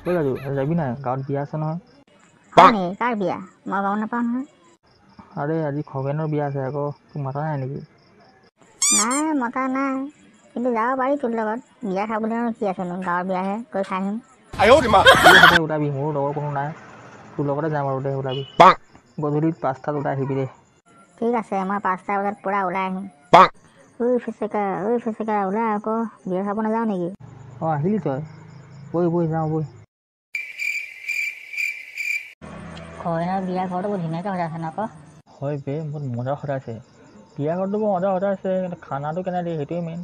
ঐ ৰাজু যাবি নাই গাঁৱত বিয়া আছে নহয় হয় নেকি কাৰ বিয়া মই গম নাপাওঁ নহয় আৰে আজি খগেনৰ বিয়া আছে আকৌ তোক মাতা নাই নেকি নাই মতা নাই কিন্তু যাব পাৰি তোৰ লগত বিয়া খাবলৈ আৰু কি আছেনো গাঁৱৰ বিয়াহে গৈ খাই আহিম ওলাবি মোৰো লগৰ কোনো নাই তোৰ লগতে যাম আৰু দে ওলাবি গধূলি 5টাত ওলাই আহিবি দে ঠিক আছে মই 5টা বজাত পূৰা ওলাই আহিম ঐ ফেচেকা ওলাই আকৌ বিয়া খাব নাযাওঁ নেকি অঁ আহিলি তই বৈ যাওঁ বৈ খগেনৰ বিয়া ঘৰটো বৰ ধুনীয়াকৈ সজাইছে ন আকৌ হয় বে বহুত মজা সজাইছে বিয়া ঘৰটো বৰ মজা সজাইছে কিন্তু খানাটো কেনে দিয়ে সেইটোৱে মেইন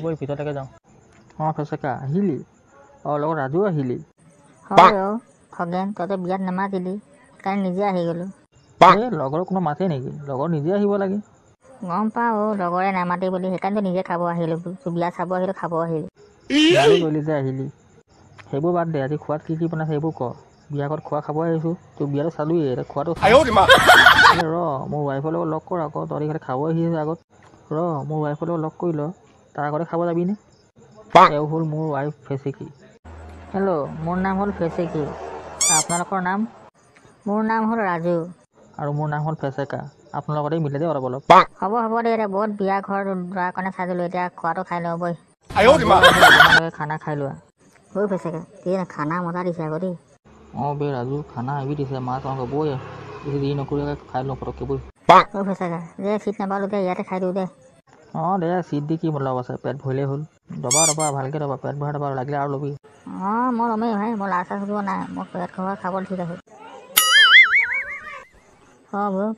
বৈ ভিতৰলৈকে যাওঁ অঁ ফেচেকা আহিলি অঁ লগত ৰাজু আহিলি হয় অ' খগেন তইতো বিয়াত নামাতিলি সেইকাৰণে নিজে আহি গ'লোঁ এই লগৰ কোনো মাতে নেকি লগৰ নিজে আহিব লাগে গম পাওঁ লগৰে নামাতি বুলি সেইকাৰণেতো নিজে খাব আহিলোঁ তোৰ বিয়া চাব আহিলোঁ খাব আহিলোঁ ভালেই কৰিলি যে আহিলি সেইবোৰ বাদ দে আজি খোৱাত কি বনাইছে সেইবোৰ ক বিয়া ঘৰত খোৱা খাব আহিছোঁ তোৰ বিয়াটো চালোঁৱেই এতিয়া খোৱাটো ৰ মোৰ ৱাইফৰ লগত লগ কৰ আকৌ তহঁতি খালি খাব আহিছে আগত মোৰ ৱাইফৰ লগত লগ কৰি ল তাৰ আগতে খাব যাবিনে এওঁ হ'ল মোৰ ৱাইফ ফেচেকি হেল্ল' মোৰ নাম হ'ল ফেচেকি আপোনালোকৰ নাম মোৰ নাম হ'ল ৰাজু আৰু মোৰ নাম হ'ল ফেচেকা আপোনাৰ লগতে মিলে দে অলপ হ'ব দে এতিয়া বহুত বিয়া ঘৰ যোৱাৰ কাৰণে চাই দিলোঁ এতিয়া খোৱাটো খাই লওঁ বৈ খানা খাই লোৱা হৈ ফেচেকা এই খানা মজা দিছে আকৌ দেই অঁ বে ৰাজু খানা আহি দিছে মাছ মাংস বৈ বেছি দেৰি নকৰি খাই লওঁ পটককৈ বৈ ফেচেকা যে চিট নাপালোঁ দে ইয়াতে খাই দিওঁ দে অঁ দে চিট দি কি মতলব আছে পেট ভৰিলেই হ'ল দবা ভালকৈ দবা পেট ভৰাই দবা লাগিলে আৰু ল'বি অঁ মই ল'মেই ভাই মই লাজ চাজ কৰিব নাই মই পেট খোৱা খাব ঠিক আছে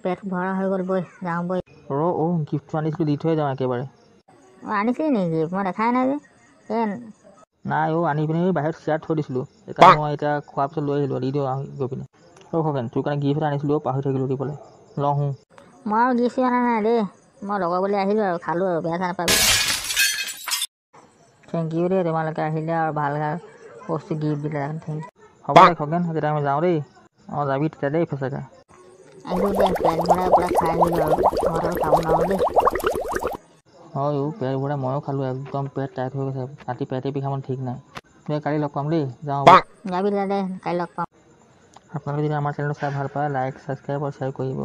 পেট ভৰা হৈ গ'ল বৈ যাওঁ বৈ গিফ্টটো আনিছিলোঁ দি থৈ যাওঁ একেবাৰে অঁ আনিছিলি নেকি মই দেখাই নাই যে নাই আনি পিনি বাহিৰত চিয়াৰত থৈ দিছিলোঁ সেইকাৰণে মই এতিয়া খোৱাৰ পিছত লৈ আহিলোঁ দি দিওঁ গৈ পিনে খগেন তোৰ কাৰণে গিফ্ট এটা আনিছিলোঁ পাহৰি থাকিলোঁ দিবলৈ লওঁ মই আৰু গিফ্ট অনা নাই দেই মই লগৰ বুলি আহিলোঁ আৰু খালোঁ আৰু বেয়া চেয়া নাপাবি থেংক ইউ দেই তোমালোকে আহিলে আৰু ভাল বস্তু গিফ্ট দিলে থেংক ইউ হ'ব দে খগেন তেতিয়া আমি যাওঁ দেই অঁ যাবি তেতিয়া দেই ফেচেকা আহিলোঁ দে পেট ভৰাই পূৰা খাই আহিলোঁ আৰু ঘৰত খাব নোৱাৰোঁ দেই হয় পেট ভৰাই ময়ো খালোঁ একদম পেট টাইট হৈ গৈছে ৰাতি পেটে বিষাব ঠিক নাই দে কালি লগ পাম দেই যাওঁ যাবি দে কাইলৈ লগ পাম আপোনালোকে যদি আমাৰ চেনেলটো চাই ভাল পায় লাইক ছাবস্ক্ৰাইব আৰু শ্বেয়াৰ কৰিব